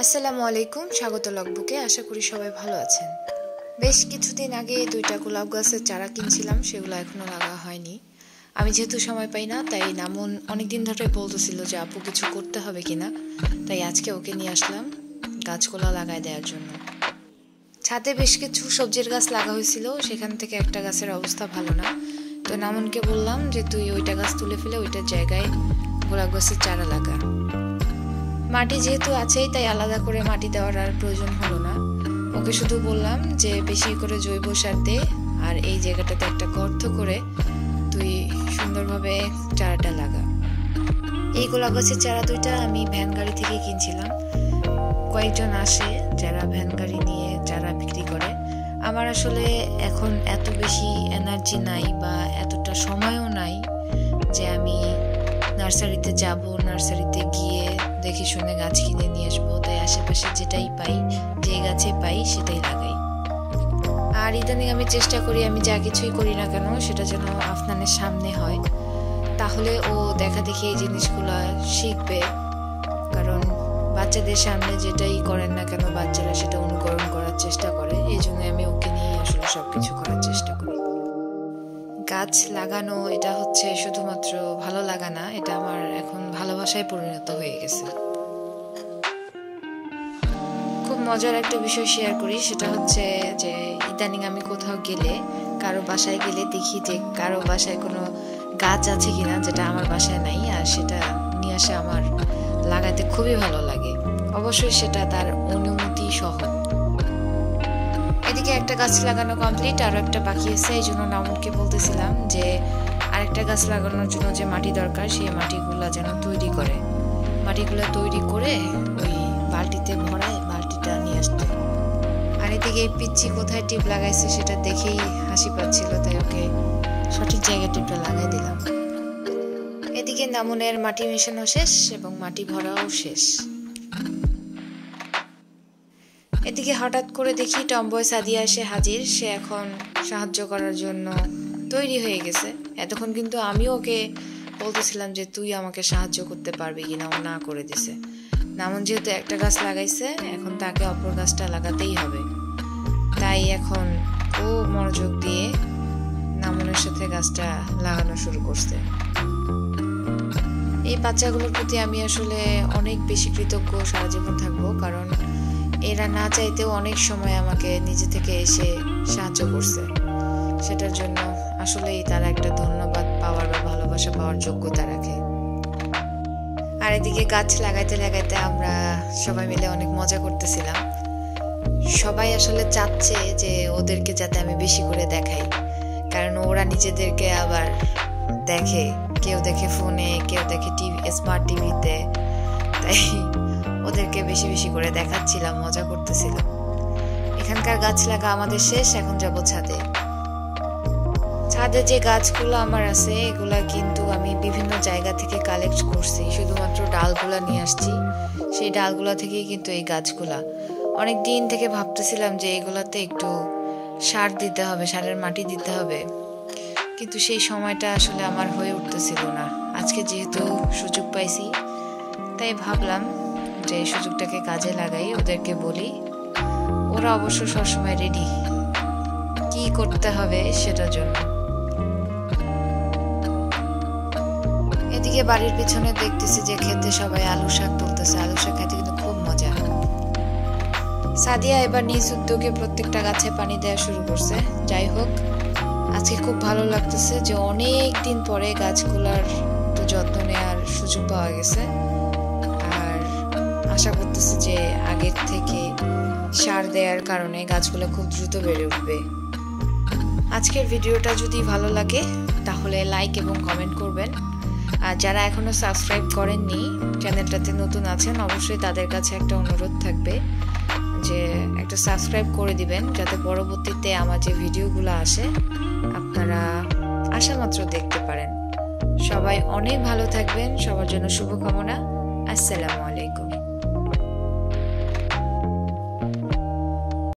আসসালামু আলাইকুম, স্বাগত লগবুকে। আশা করি সবাই ভালো আছেন। বেশ কিছুদিন আগে দুইটা গোলাপ গাছের চারা কিনছিলাম, সেগুলো এখনো লাগা হয়নি। আমি যেহেতু সময় পাই না, তাই নামুন অনেকদিন ধরে বলতেছিল যে আপু কিছু করতে হবে কিনা, তাই আজকে ওকে নিয়ে আসলাম গাছগুলো লাগাই দেওয়ার জন্য। ছাদে বেশ কিছু সবজির গাছ লাগা হয়েছিল, সেখান থেকে একটা গাছের অবস্থা ভালো না, তো নামুনকে বললাম যে তুই ওইটা গাছ তুলে ফেলে ওইটার জায়গায় গোলাপ গাছের চারা লাগা। মাটি যেহেতু আছেই, তাই আলাদা করে মাটি দেওয়ার আর প্রয়োজন হলো না। ওকে শুধু বললাম যে বেশি করে জৈব সার দে, আর এই জায়গাটাতে একটা গর্ত করে তুই সুন্দরভাবে চারাটা লাগা। এই গোলাপ গাছের চারা দুইটা আমি ভ্যান গাড়ি থেকে কিনছিলাম। কয়েকজন আসে যারা ভ্যান গাড়ি নিয়ে চারা বিক্রি করে। আমার আসলে এখন এত বেশি এনার্জি নাই বা এতটা সময়ও নাই যে আমি নার্সারিতে যাব, নার্সারিতে গিয়ে দেখে শুনে গাছ কিনে নিয়ে আসবো। তাই আশেপাশে যেটাই পাই, যে গাছে পাই সেটাই লাগাই। আর ইদানিং আমি চেষ্টা করি আমি যা কিছুই করি না কেন সেটা যেন আফনানের সামনে হয়, তাহলে ও দেখা দেখি এই জিনিসগুলো শিখবে। কারণ বাচ্চাদের সামনে যেটাই করেন না কেন বাচ্চারা সেটা অনুকরণ করার চেষ্টা করে, এই জন্য আমি ওকে নিয়ে আসলে সবকিছু করার চেষ্টা করি। গাছ লাগানো এটা হচ্ছে শুধুমাত্র ভালো লাগা না, এটা আমার এখন ভালোবাসায় পরিণত হয়ে গেছে। খুব মজার একটা বিষয় শেয়ার করি, সেটা হচ্ছে যে ইদানিং আমি কোথাও গেলে, কারো বাসায় গেলে দেখি যে কারো বাসায় কোনো গাছ আছে কিনা যেটা আমার বাসায় নাই, আর সেটা নিয়ে আসে আমার লাগাতে খুবই ভালো লাগে। অবশ্যই সেটা তার অনুমতি সহ। এদিকে একটা গাছ লাগানো কমপ্লিট, আরও একটা বাকি আছে। এই জন্য নামুনকে বলতেছিলাম যে আরেকটা গাছ লাগানোর জন্য যে মাটি দরকার, সেই মাটিগুলো যেন তৈরি করে। মাটিগুলো তৈরি করে ওই বালতিতে ভরায় বালতিটা নিয়ে আসতে। আর এদিকে পিচ্ছি কোথায় টিপ লাগাইছে সেটা দেখেই হাসি পাচ্ছিল, তাই ওকে সঠিক জায়গায় টিপটা লাগাই দিলাম। এদিকে নামুনের মাটি মেশানো শেষ এবং মাটি ভরাও শেষ। এদিকে হঠাৎ করে দেখি টম্বয় সাদিয়া এসে হাজির। সে এখন সাহায্য করার জন্য তৈরি হয়ে গেছে। এতক্ষণ কিন্তু আমিও ওকে বলতেছিলাম যে তুই আমাকে সাহায্য করতে পারবি কিনা, ও না করে দিছে। নামুন যেহেতু একটা গাছ লাগাইছে, এখন তাকে অপর গাছটা লাগাতেই হবে। তাই এখন ও মনোযোগ দিয়ে নামুনের সাথে গাছটা লাগানো শুরু করছে। এই বাচ্চাগুলোর প্রতি আমি আসলে অনেক বেশি কৃতজ্ঞ, সারা জীবন থাকবো। কারণ এরা না চাইতেও অনেক সময় আমাকে নিজে থেকে এসে সাহায্য করছে। সেটার জন্য আসলেই তারা একটা ধন্যবাদ পাওয়ার বা ভালোবাসা পাওয়ার যোগ্যতা রাখে। আর এদিকে গাছ লাগাইতে লাগাইতে আমরা সবাই মিলে অনেক মজা করতেছিলাম। সবাই আসলে চাচ্ছে যে ওদেরকে যাতে আমি বেশি করে দেখাই, কারণ ওরা নিজেদেরকে আবার দেখে, কেউ দেখে ফোনে, কেউ দেখে টিভি, স্মার্ট টিভিতে। তাই ওদেরকে বেশি বেশি করে দেখাচ্ছিলাম, মজা করতেছিলাম। এখানকার গাছ লাগা আমাদের শেষ, এখন যাবো ছাদে। ছাদে যে গাছগুলো আমার আছে এগুলা কিন্তু আমি বিভিন্ন জায়গা থেকে কালেক্ট করছি, শুধুমাত্র ডালগুলা নিয়ে আসছি। সেই ডালগুলা থেকেই কিন্তু এই গাছগুলা। অনেক দিন থেকে ভাবতেছিলাম যে এগুলাতে একটু সার দিতে হবে, সারের মাটি দিতে হবে, কিন্তু সেই সময়টা আসলে আমার হয়ে উঠতেছিল না। আজকে যেহেতু সুযোগ পাইছি, তাই ভাবলাম যে এই সুযোগটাকে কাজে লাগাই, ওদেরকে বলি। ওরা অবশ্য সবসময় রেডি কি করতে হবে সেটার জন্য। এদিকে বাড়ির পিছনে দেখতেছি যে খেতে সবাই আলু শাক তুলতেছে। আলু শাক খেতে কিন্তু খুব মজা। সাদিয়া এবার নিজ উদ্যোগে প্রত্যেকটা গাছে পানি দেওয়া শুরু করছে। যাই হোক, আজকে খুব ভালো লাগতেছে যে অনেক দিন পরে গাছগুলার একটু যত্ন নেওয়ার সুযোগ পাওয়া গেছে। আর আশা করতেছি যে আগের থেকে সার দেওয়ার কারণে গাছগুলো খুব দ্রুত বেড়ে উঠবে। আজকের ভিডিওটা যদি ভালো লাগে তাহলে লাইক এবং কমেন্ট করবেন। আর যারা এখনো সাবস্ক্রাইব করেননি, চ্যানেলটাতে নতুন আছেন, অবশ্যই তাদের কাছে একটা অনুরোধ থাকবে যে একটা সাবস্ক্রাইব করে দিবেন, যাতে পরবর্তীতে আমার যে ভিডিওগুলো আসে আপনারা আশা মাত্র দেখতে পারেন। সবাই অনেক ভালো থাকবেন, সবার জন্য শুভকামনা। আসসালামু আলাইকুম।